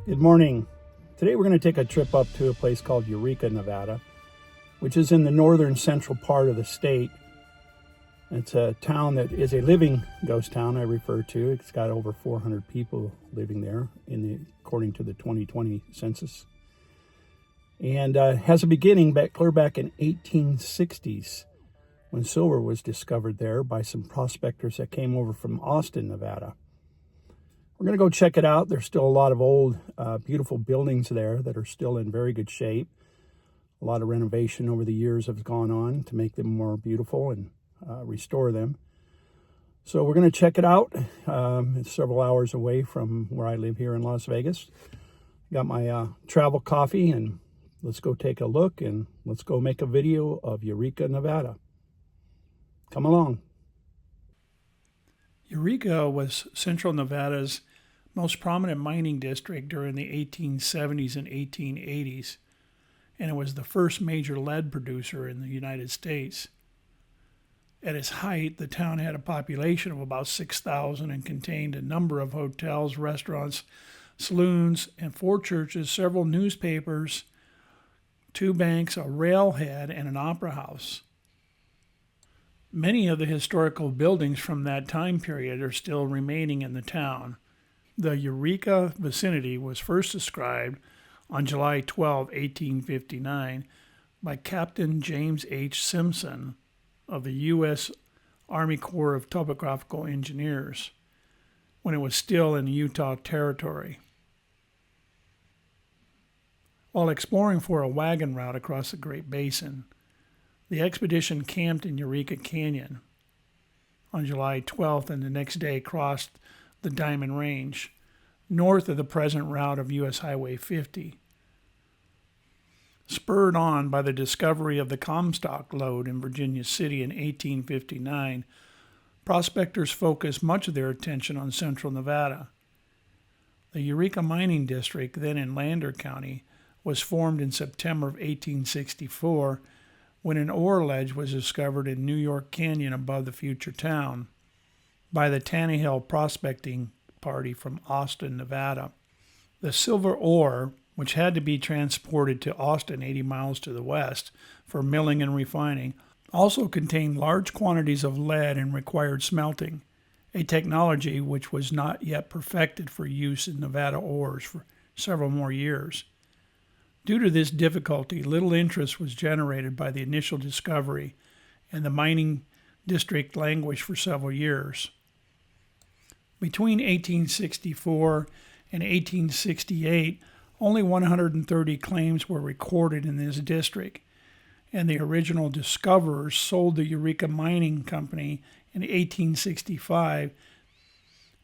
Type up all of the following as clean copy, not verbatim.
Good morning. Today we're going to take a trip up to a place called Eureka, Nevada, which is in the northern central part of the state. It's a town that is a living ghost town, I refer to. It's got over 400 people living there according to the 2020 census. And has a beginning clear back in 1860s when silver was discovered there by some prospectors that came over from Austin, Nevada. We're going to go check it out. There's still a lot of old, beautiful buildings there that are still in very good shape. A lot of renovation over the years has gone on to make them more beautiful and restore them. So we're going to check it out. It's several hours away from where I live here in Las Vegas. Got my travel coffee, and let's go take a look, and let's go make a video of Eureka, Nevada. Come along. Eureka was Central Nevada's most prominent mining district during the 1870s and 1880s, and it was the first major lead producer in the United States. At its height, the town had a population of about 6,000 and contained a number of hotels, restaurants, saloons, and 4 churches, several newspapers, 2 banks, a railhead, and an opera house. Many of the historical buildings from that time period are still remaining in the town. The Eureka vicinity was first described on July 12, 1859, by Captain James H. Simpson of the US Army Corps of Topographical Engineers, when it was still in Utah Territory. While exploring for a wagon route across the Great Basin, the expedition camped in Eureka Canyon on July 12th and the next day crossed the Diamond Range, north of the present route of US Highway 50. Spurred on by the discovery of the Comstock lode in Virginia City in 1859, prospectors focused much of their attention on central Nevada. The Eureka Mining District, then in Lander County, was formed in September of 1864 when an ore ledge was discovered in New York Canyon above the future town by the Tannehill Prospecting Party from Austin, Nevada. The silver ore, which had to be transported to Austin 80 miles to the west for milling and refining, also contained large quantities of lead and required smelting, a technology which was not yet perfected for use in Nevada ores for several more years. Due to this difficulty, little interest was generated by the initial discovery, and the mining district languished for several years. Between 1864 and 1868, only 130 claims were recorded in this district, and the original discoverers sold the Eureka Mining Company in 1865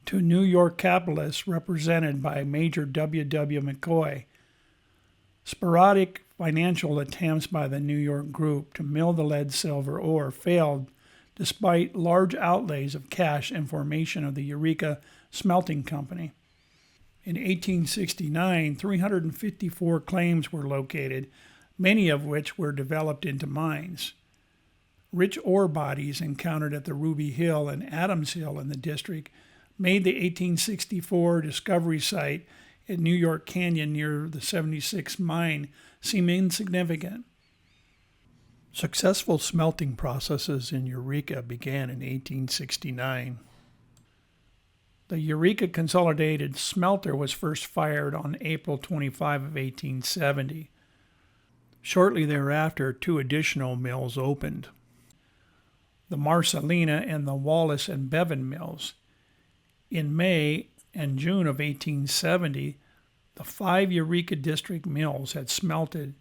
to New York capitalists represented by Major W. W. McCoy. Sporadic financial attempts by the New York group to mill the lead-silver ore failed despite large outlays of cash and formation of the Eureka Smelting Company. In 1869, 354 claims were located, many of which were developed into mines. Rich ore bodies encountered at the Ruby Hill and Adams Hill in the district made the 1864 discovery site in New York Canyon near the 76 mine seem insignificant. Successful smelting processes in Eureka began in 1869. The Eureka Consolidated Smelter was first fired on April 25 of 1870. Shortly thereafter, 2 additional mills opened, the Marcelina and the Wallace and Bevan mills. In May and June of 1870, the 5 Eureka District mills had smelted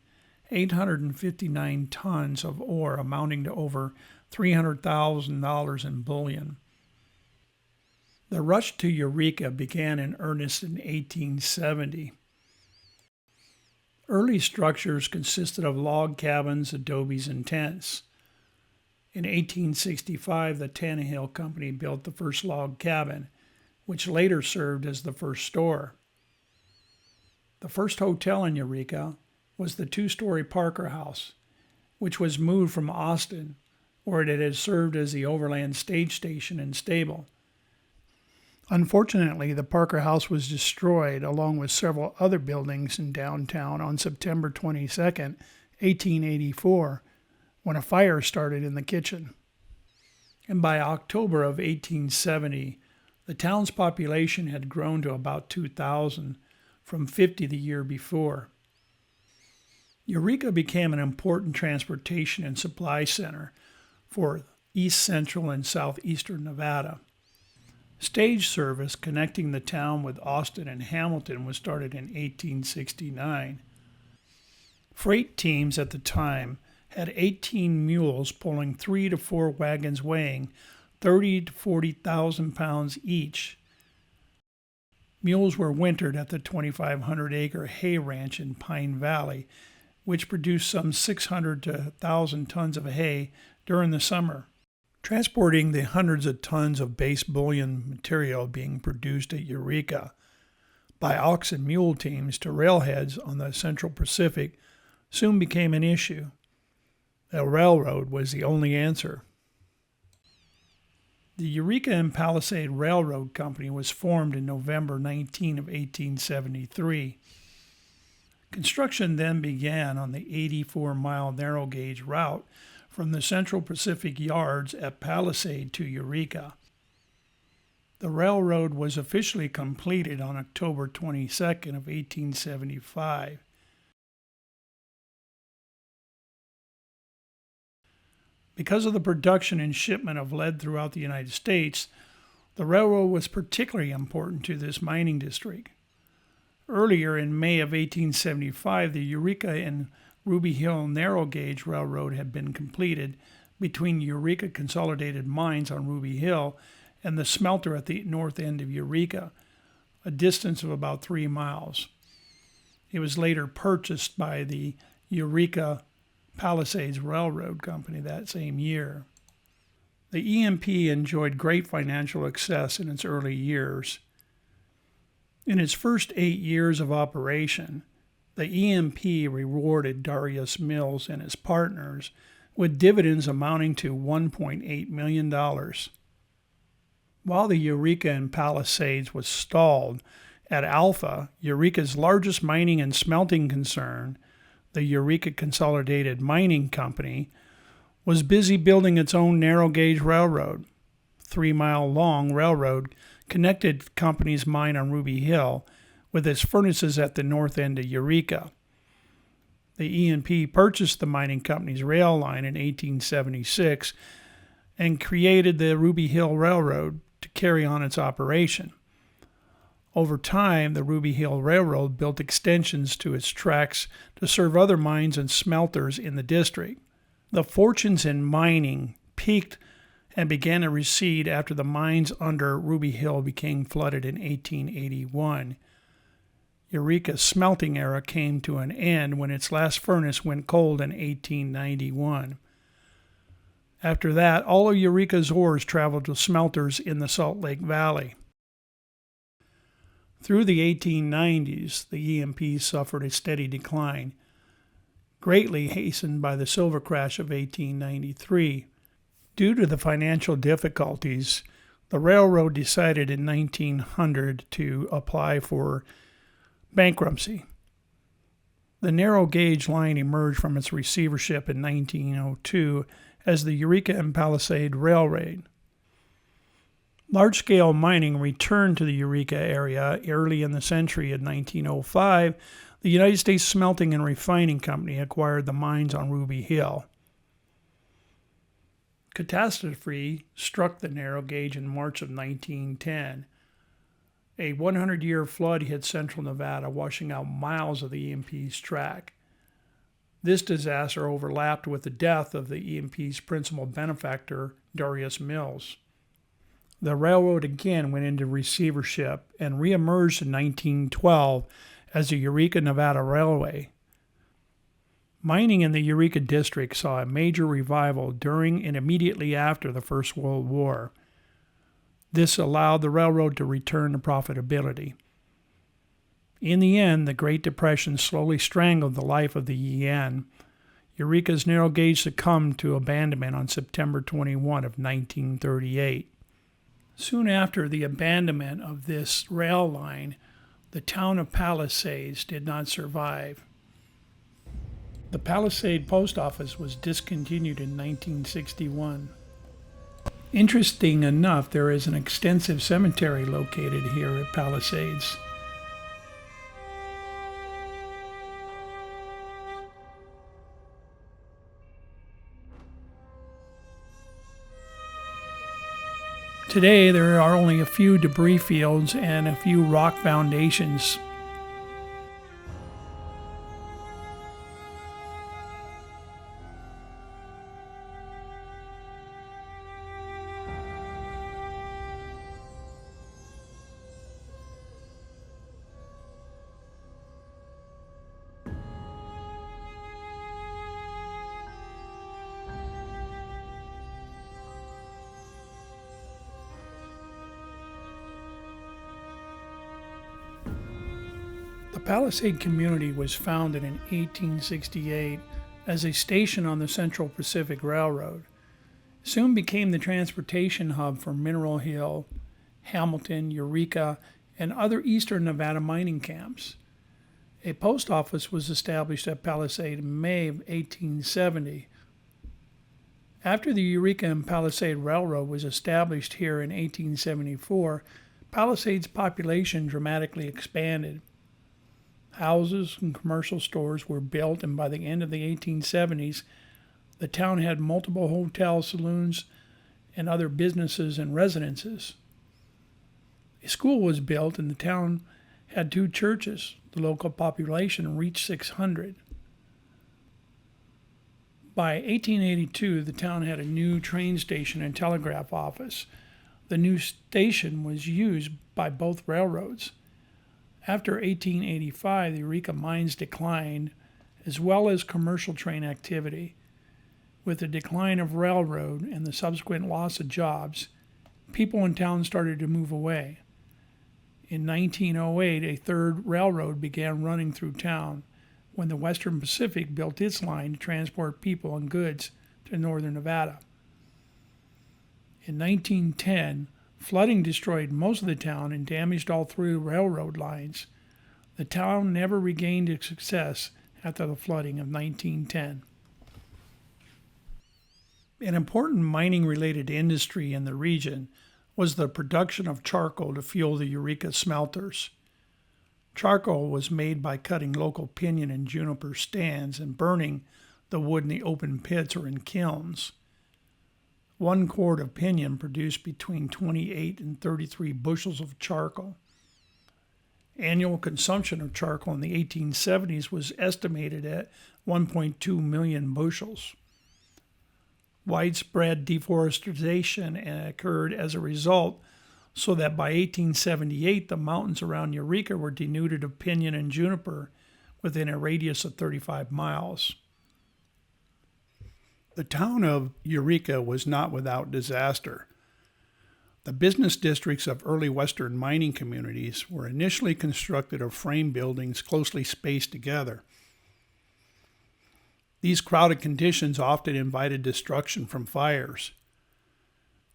859 tons of ore amounting to over $300,000 in bullion. The rush to Eureka began in earnest in 1870. Early structures consisted of log cabins, adobes, and tents. In 1865, the Tannehill Company built the first log cabin, which later served as the first store. The first hotel in Eureka was the 2-story Parker House, which was moved from Austin, where it had served as the Overland stage station and stable. Unfortunately, the Parker House was destroyed along with several other buildings in downtown on September 22, 1884, when a fire started in the kitchen. And by October of 1870, the town's population had grown to about 2,000 from 50 the year before. Eureka became an important transportation and supply center for east central and southeastern Nevada. Stage service connecting the town with Austin and Hamilton was started in 1869. Freight teams at the time had 18 mules pulling 3 to 4 wagons weighing 30 to 40,000 pounds each. Mules were wintered at the 2,500-acre hay ranch in Pine Valley, which produced some 600 to 1,000 tons of hay during the summer. Transporting the hundreds of tons of base bullion material being produced at Eureka by ox and mule teams to railheads on the Central Pacific soon became an issue. A railroad was the only answer. The Eureka and Palisade Railroad Company was formed in November 19 of 1873. Construction then began on the 84-mile narrow gauge route from the Central Pacific yards at Palisade to Eureka. The railroad was officially completed on October 22nd of 1875. Because of the production and shipment of lead throughout the United States, the railroad was particularly important to this mining district. Earlier in May of 1875, the Eureka and Ruby Hill Narrow Gauge Railroad had been completed between Eureka Consolidated Mines on Ruby Hill and the smelter at the north end of Eureka, a distance of about 3 miles. It was later purchased by the Eureka Palisades Railroad Company that same year. The EMP enjoyed great financial success in its early years. In its first 8 years of operation, the EMP rewarded Darius Mills and his partners with dividends amounting to $1.8 million. While the Eureka and Palisades was stalled, at Alpha, Eureka's largest mining and smelting concern, the Eureka Consolidated Mining Company, was busy building its own narrow gauge railroad. 3-mile-long railroad connected the company's mine on Ruby Hill with its furnaces at the north end of Eureka. The EMP purchased the mining company's rail line in 1876 and created the Ruby Hill Railroad to carry on its operation. Over time, the Ruby Hill Railroad built extensions to its tracks to serve other mines and smelters in the district. The fortunes in mining peaked and began to recede after the mines under Ruby Hill became flooded in 1881. Eureka's smelting era came to an end when its last furnace went cold in 1891. After that, all of Eureka's ores traveled to smelters in the Salt Lake Valley. Through the 1890s, the EMP suffered a steady decline, greatly hastened by the silver crash of 1893. Due to the financial difficulties, the railroad decided in 1900 to apply for bankruptcy. The narrow gauge line emerged from its receivership in 1902 as the Eureka and Palisade Railroad. Large-scale mining returned to the Eureka area early in the century. In 1905, the United States Smelting and Refining Company acquired the mines on Ruby Hill. Catastrophe struck the narrow gauge in March of 1910. A 100-year flood hit central Nevada, washing out miles of the EMP's track. This disaster overlapped with the death of the EMP's principal benefactor, Darius Mills. The railroad again went into receivership and reemerged in 1912 as the Eureka Nevada Railway. Mining in the Eureka district saw a major revival during and immediately after the First World War. This allowed the railroad to return to profitability. In the end, the Great Depression slowly strangled the life of the EN. Eureka's narrow gauge succumbed to abandonment on September 21 of 1938. Soon after the abandonment of this rail line, the town of Palisades did not survive. The Palisade post office was discontinued in 1961. Interesting enough, there is an extensive cemetery located here at Palisades. Today, there are only a few debris fields and a few rock foundations. The Palisade community was founded in 1868 as a station on the Central Pacific Railroad. It soon became the transportation hub for Mineral Hill, Hamilton, Eureka, and other eastern Nevada mining camps. A post office was established at Palisade in May of 1870. After the Eureka and Palisade Railroad was established here in 1874, Palisade's population dramatically expanded. Houses and commercial stores were built, and by the end of the 1870s, the town had multiple hotels, saloons, and other businesses and residences. A school was built, and the town had 2 churches. The local population reached 600. By 1882, the town had a new train station and telegraph office. The new station was used by both railroads. After 1885, the Eureka mines declined, as well as commercial train activity. With the decline of railroad and the subsequent loss of jobs, people in town started to move away. In 1908, a third railroad began running through town when the Western Pacific built its line to transport people and goods to northern Nevada. In 1910, flooding destroyed most of the town and damaged all 3 railroad lines. The town never regained its success after the flooding of 1910. An important mining-related industry in the region was the production of charcoal to fuel the Eureka smelters. Charcoal was made by cutting local pinyon and juniper stands and burning the wood in the open pits or in kilns. 1 cord of pinyon produced between 28 and 33 bushels of charcoal. Annual consumption of charcoal in the 1870s was estimated at 1.2 million bushels. Widespread deforestation occurred as a result, so that by 1878 the mountains around Eureka were denuded of pinyon and juniper within a radius of 35 miles. The town of Eureka was not without disaster. The business districts of early western mining communities were initially constructed of frame buildings closely spaced together. These crowded conditions often invited destruction from fires.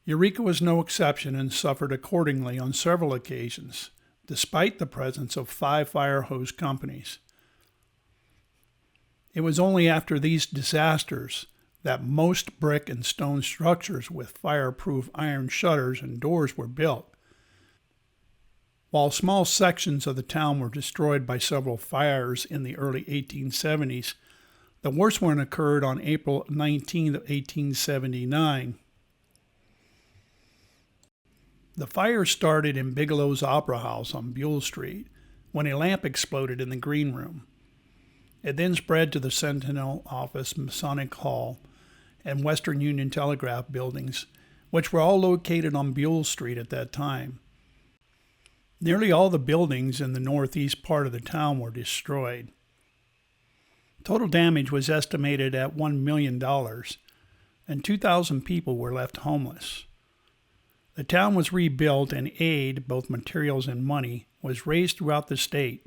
Eureka was no exception and suffered accordingly on several occasions, despite the presence of 5 fire hose companies. It was only after these disasters that most brick and stone structures with fireproof iron shutters and doors were built. While small sections of the town were destroyed by several fires in the early 1870s, the worst one occurred on April 19, 1879. The fire started in Bigelow's Opera House on Buell Street when a lamp exploded in the green room. It then spread to the Sentinel Office, Masonic Hall, and Western Union Telegraph buildings, which were all located on Buell Street at that time. Nearly all the buildings in the northeast part of the town were destroyed. Total damage was estimated at $1 million, and 2,000 people were left homeless. The town was rebuilt, and aid, both materials and money, was raised throughout the state.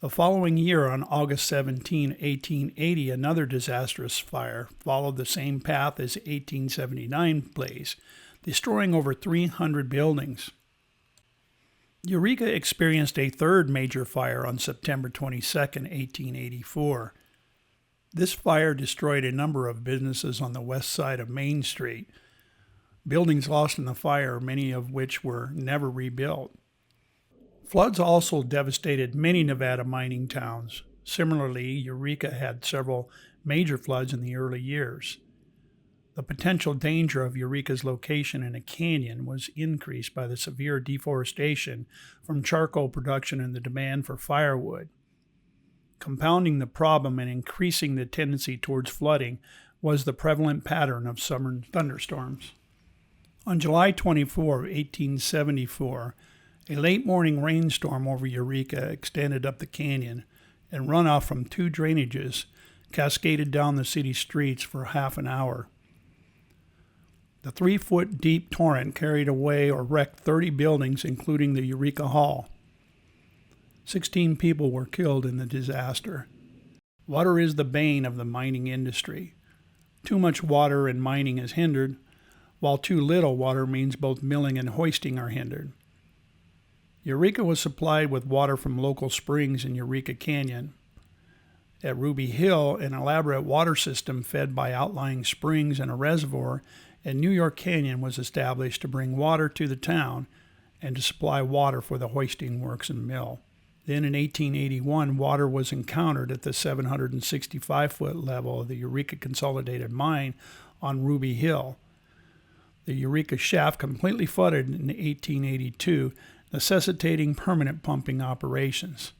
The following year, on August 17, 1880, another disastrous fire followed the same path as 1879 blaze destroying over 300 buildings. Eureka experienced a third major fire on September 22, 1884. This fire destroyed a number of businesses on the west side of Main Street. Buildings lost in the fire, many of which were never rebuilt. Floods also devastated many Nevada mining towns. Similarly, Eureka had several major floods in the early years. The potential danger of Eureka's location in a canyon was increased by the severe deforestation from charcoal production and the demand for firewood. Compounding the problem and increasing the tendency towards flooding was the prevalent pattern of summer thunderstorms. On July 24, 1874, a late morning rainstorm over Eureka extended up the canyon, and runoff from two drainages cascaded down the city streets for half an hour. The 3-foot deep torrent carried away or wrecked 30 buildings, including the Eureka Hall. 16 people were killed in the disaster. Water is the bane of the mining industry. Too much water in mining is hindered, while too little water means both milling and hoisting are hindered. Eureka was supplied with water from local springs in Eureka Canyon. At Ruby Hill, an elaborate water system fed by outlying springs and a reservoir in New York Canyon was established to bring water to the town and to supply water for the hoisting works and mill. Then in 1881, water was encountered at the 765-foot level of the Eureka Consolidated Mine on Ruby Hill. The Eureka shaft completely flooded in 1882, necessitating permanent pumping operations.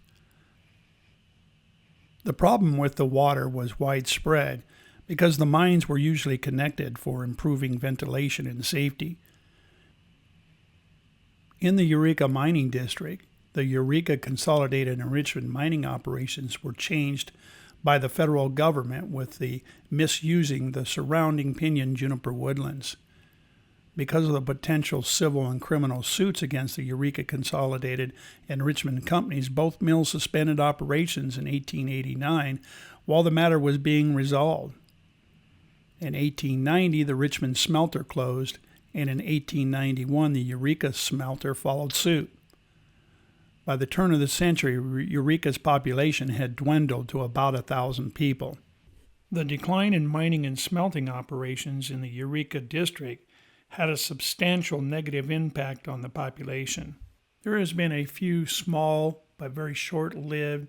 The problem with the water was widespread because the mines were usually connected for improving ventilation and safety. In the Eureka Mining District, the Eureka Consolidated Enrichment mining operations were changed by the federal government with the misusing the surrounding pinyon juniper woodlands. Because of the potential civil and criminal suits against the Eureka Consolidated Enrichment companies, both mills suspended operations in 1889 while the matter was being resolved. In 1890, the Richmond smelter closed, and in 1891, the Eureka smelter followed suit. By the turn of the century, Eureka's population had dwindled to about 1,000 people. The decline in mining and smelting operations in the Eureka district had a substantial negative impact on the population. There has been a few small but very short-lived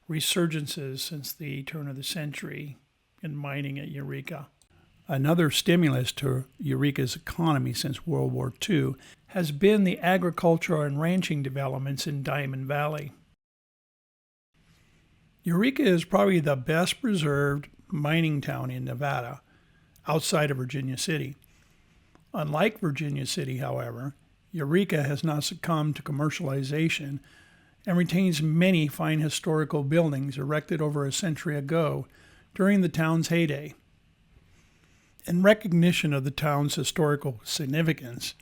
resurgences since the turn of the century in mining at Eureka. Another stimulus to Eureka's economy since World War II has been the agricultural and ranching developments in Diamond Valley. Eureka is probably the best preserved mining town in Nevada, outside of Virginia City. Unlike Virginia City, however, Eureka has not succumbed to commercialization and retains many fine historical buildings erected over a century ago during the town's heyday. In recognition of the town's historical significance,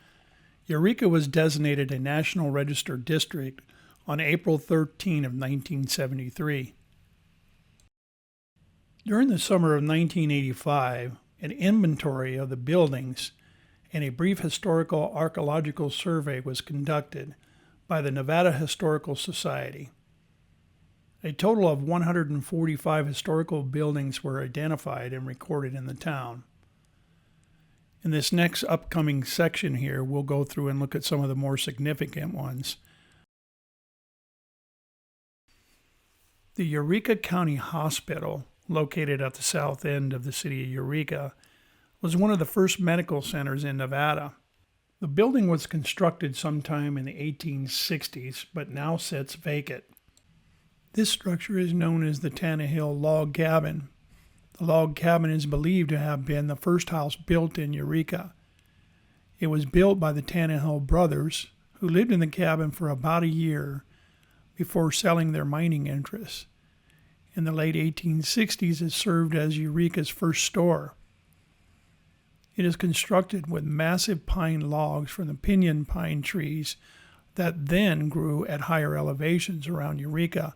Eureka was designated a National Register District on April 13 of 1973. During the summer of 1985, an inventory of the buildings and a brief historical archaeological survey was conducted by the Nevada Historical Society. A total of 145 historical buildings were identified and recorded in the town. In this next upcoming section here, we'll go through and look at some of the more significant ones. The Eureka County Hospital, located at the south end of the city of Eureka, was one of the first medical centers in Nevada. The building was constructed sometime in the 1860s, but now sits vacant. This structure is known as the Tannehill Log Cabin. The log cabin is believed to have been the first house built in Eureka. It was built by the Tannehill brothers, who lived in the cabin for about a year before selling their mining interests. In the late 1860s, it served as Eureka's first store. It is constructed with massive pine logs from the pinyon pine trees that then grew at higher elevations around Eureka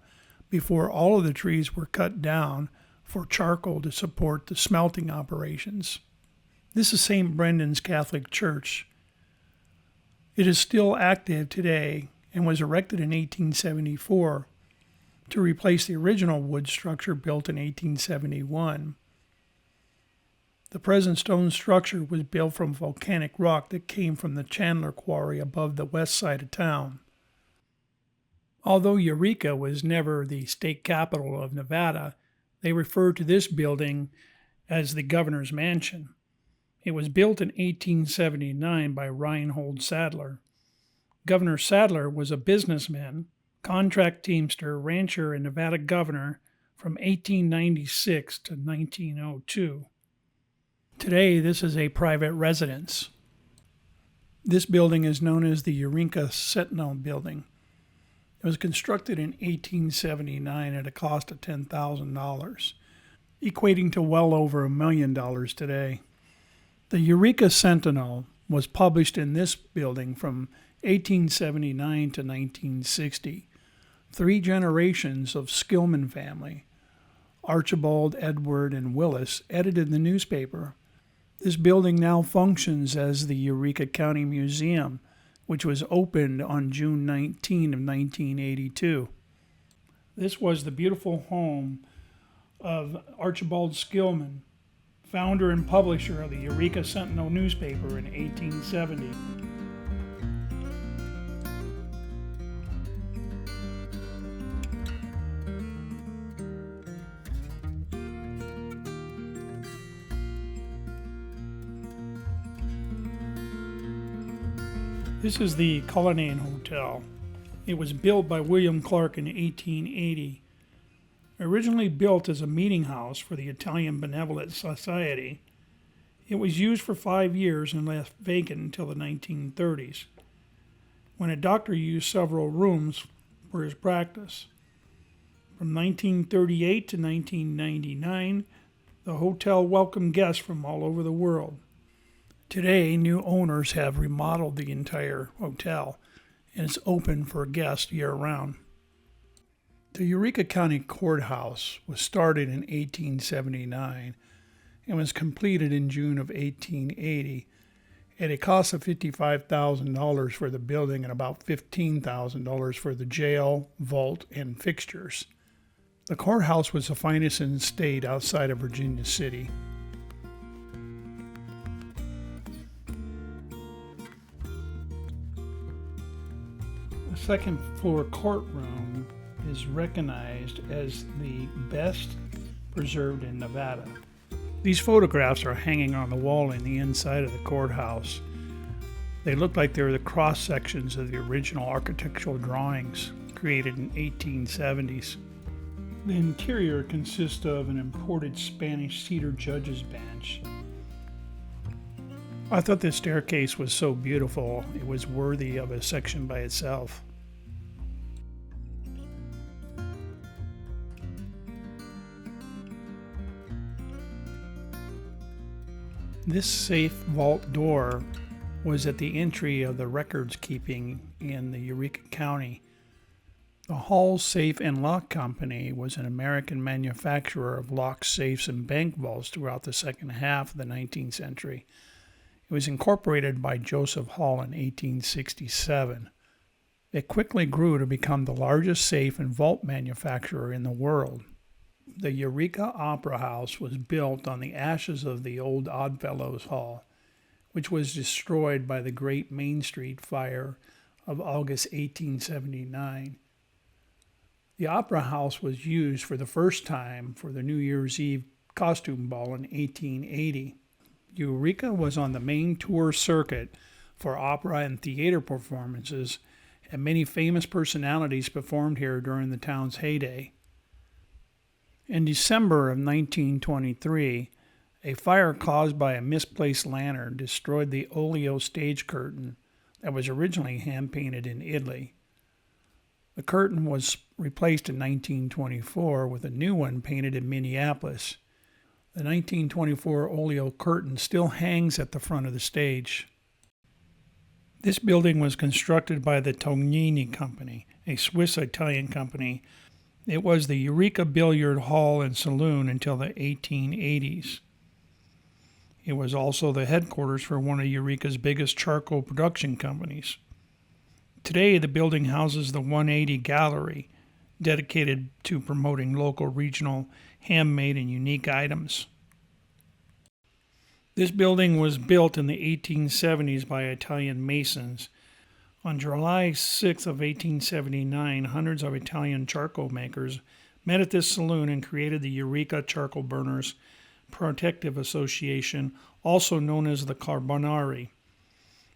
before all of the trees were cut down for charcoal to support the smelting operations. This is St. Brendan's Catholic Church It is still active today and was erected in 1874 to replace the original wood structure built in 1871. The present stone structure was built from volcanic rock that came from the Chandler Quarry above the west side of town. Although Eureka was never the state capital of Nevada, they refer to this building as the governor's mansion. It was built in 1879 by Reinhold Sadler. Governor Sadler was a businessman, contract teamster, rancher, and Nevada governor from 1896 to 1902. Today, this is a private residence. This building is known as the Eureka Sentinel Building. It was constructed in 1879 at a cost of $10,000, equating to well over $1 million today. The Eureka Sentinel was published in this building from 1879 to 1960. 3 generations of Skillman family, Archibald, Edward, and Willis, edited the newspaper. This building now functions as the Eureka County Museum, which was opened on June 19 of 1982. This was the beautiful home of Archibald Skillman, founder and publisher of the Eureka Sentinel newspaper in 1870. This is the Cullinan Hotel. It was built by William Clark in 1880. Originally built as a meeting house for the Italian Benevolent Society, it was used for 5 years and left vacant until the 1930s, when a doctor used several rooms for his practice. From 1938 to 1999, the hotel welcomed guests from all over the world. Today, new owners have remodeled the entire hotel, and it's open for guests year-round. The Eureka County Courthouse was started in 1879 and was completed in June of 1880 at a cost of $55,000 for the building and about $15,000 for the jail, vault, and fixtures. The courthouse was the finest in the state outside of Virginia City. The second floor courtroom is recognized as the best preserved in Nevada. These photographs are hanging on the wall in the inside of the courthouse. They look like they're the cross sections of the original architectural drawings created in 1870s. The interior consists of an imported Spanish cedar judge's bench. I thought this staircase was so beautiful, it was worthy of a section by itself. This safe vault door was at the entry of the records keeping in the Eureka County. The Hall Safe and Lock Company was an American manufacturer of locks, safes, and bank vaults throughout the second half of the 19th century. It was incorporated by Joseph Hall in 1867. It quickly grew to become the largest safe and vault manufacturer in the world. The Eureka Opera House was built on the ashes of the old Oddfellows Hall, which was destroyed by the Great Main Street Fire of August 1879. The Opera House was used for the first time for the New Year's Eve costume ball in 1880. Eureka was on the main tour circuit for opera and theater performances, and many famous personalities performed here during the town's heyday. In December of 1923, a fire caused by a misplaced lantern destroyed the oleo stage curtain that was originally hand-painted in Italy. The curtain was replaced in 1924 with a new one painted in Minneapolis. The 1924 oleo curtain still hangs at the front of the stage. This building was constructed by the Tognini Company, a Swiss-Italian company. It was the Eureka Billiard Hall and Saloon until the 1880s. It was also the headquarters for one of Eureka's biggest charcoal production companies. Today, the building houses the 180 Gallery, dedicated to promoting local, regional, handmade, and unique items. This building was built in the 1870s by Italian masons. On July 6 of 1879, hundreds of Italian charcoal makers met at this saloon and created the Eureka Charcoal Burners Protective Association, also known as the Carbonari.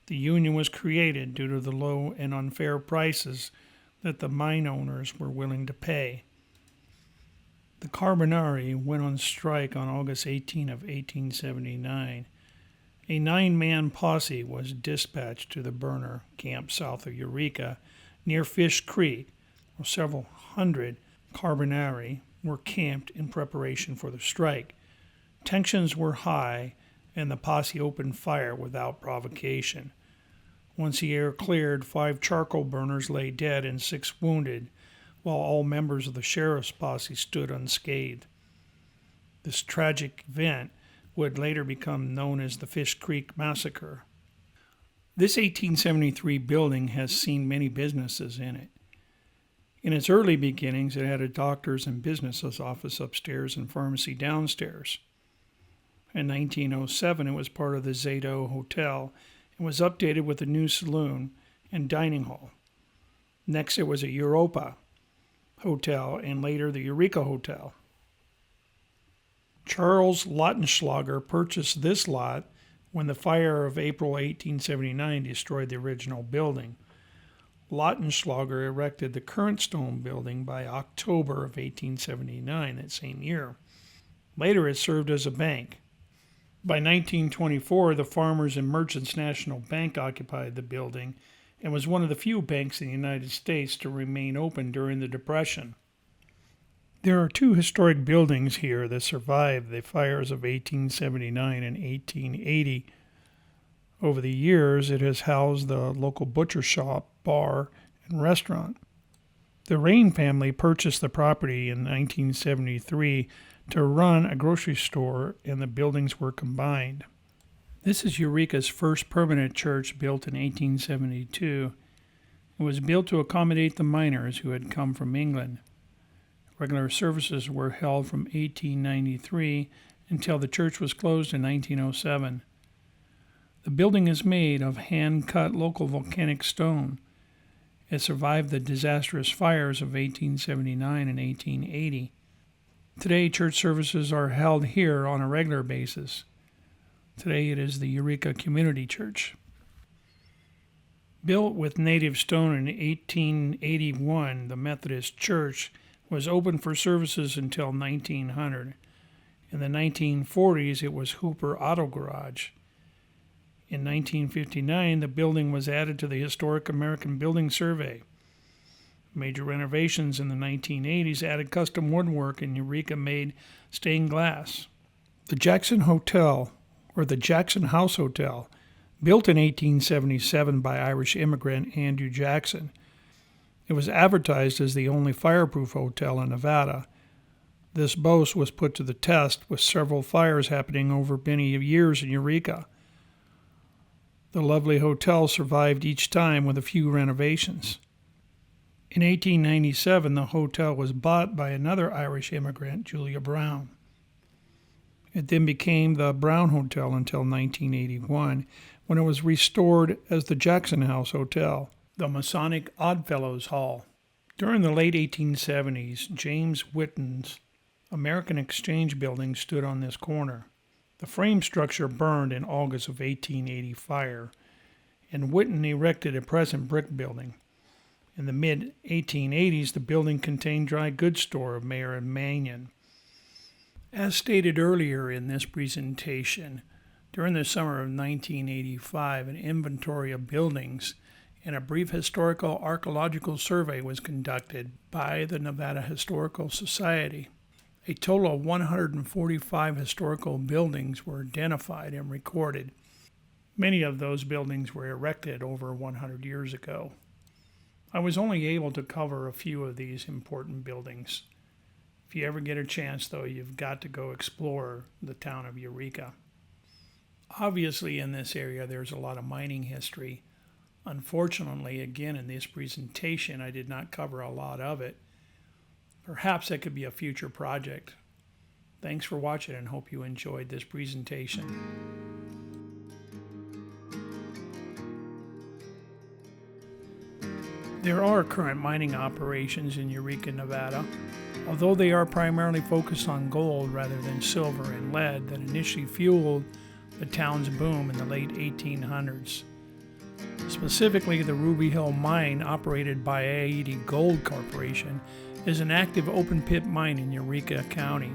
The union was created due to the low and unfair prices that the mine owners were willing to pay. The Carbonari went on strike on August 18 of 1879. A 9-man posse was dispatched to the burner camp south of Eureka near Fish Creek, where several hundred Carbonari were camped in preparation for the strike. Tensions were high, and the posse opened fire without provocation. Once the air cleared, 5 charcoal burners lay dead and 6 wounded, while all members of the sheriff's posse stood unscathed. This tragic event would later become known as the Fish Creek Massacre. This 1873 building has seen many businesses in it. In its early beginnings, it had a doctor's and business office upstairs and pharmacy downstairs. In 1907, it was part of the Zato Hotel and was updated with a new saloon and dining hall. Next, it was a Europa Hotel and later the Eureka Hotel. Charles Lautenschlager purchased this lot when the fire of April 1879 destroyed the original building. Lautenschlager erected the current stone building by October of 1879, that same year. Later, it served as a bank. By 1924, the Farmers and Merchants National Bank occupied the building and was one of the few banks in the United States to remain open during the Depression. There are 2 historic buildings here that survived the fires of 1879 and 1880. Over the years, it has housed the local butcher shop, bar, and restaurant. The Rain family purchased the property in 1973 to run a grocery store, and the buildings were combined. This is Eureka's first permanent church, built in 1872. It was built to accommodate the miners who had come from England. Regular services were held from 1893 until the church was closed in 1907. The building is made of hand-cut local volcanic stone. It survived the disastrous fires of 1879 and 1880. Today, church services are held here on a regular basis. Today, it is the Eureka Community Church. Built with native stone in 1881, the Methodist Church was open for services until 1900. In the 1940s, it was Hooper Auto Garage. In 1959, the building was added to the Historic American Building Survey. Major renovations in the 1980s added custom woodwork and Eureka-made stained glass. The Jackson Hotel, or the Jackson House Hotel, built in 1877 by Irish immigrant Andrew Jackson. It was advertised as the only fireproof hotel in Nevada. This boast was put to the test with several fires happening over many years in Eureka. The lovely hotel survived each time with a few renovations. In 1897, the hotel was bought by another Irish immigrant, Julia Brown. It then became the Brown Hotel until 1981, when it was restored as the Jackson House Hotel, the Masonic Oddfellows Hall. During the late 1870s, James Whitten's American Exchange building stood on this corner. The frame structure burned in August of 1880 fire, and Whitten erected a present brick building. In the mid-1880s, the building contained dry goods store of Mayer and Mannion. As stated earlier in this presentation, during the summer of 1985, an inventory of buildings and a brief historical archaeological survey was conducted by the Nevada Historical Society. A total of 145 historical buildings were identified and recorded. Many of those buildings were erected over 100 years ago. I was only able to cover a few of these important buildings. If you ever get a chance, though, you've got to go explore the town of Eureka. Obviously, in this area, there's a lot of mining history. Unfortunately, again, in this presentation, I did not cover a lot of it. Perhaps that could be a future project. Thanks for watching and hope you enjoyed this presentation. There are current mining operations in Eureka, Nevada, although they are primarily focused on gold rather than silver and lead that initially fueled the town's boom in the late 1800s. Specifically, the Ruby Hill mine, operated by Aiti Gold Corporation, is an active open-pit mine in Eureka County.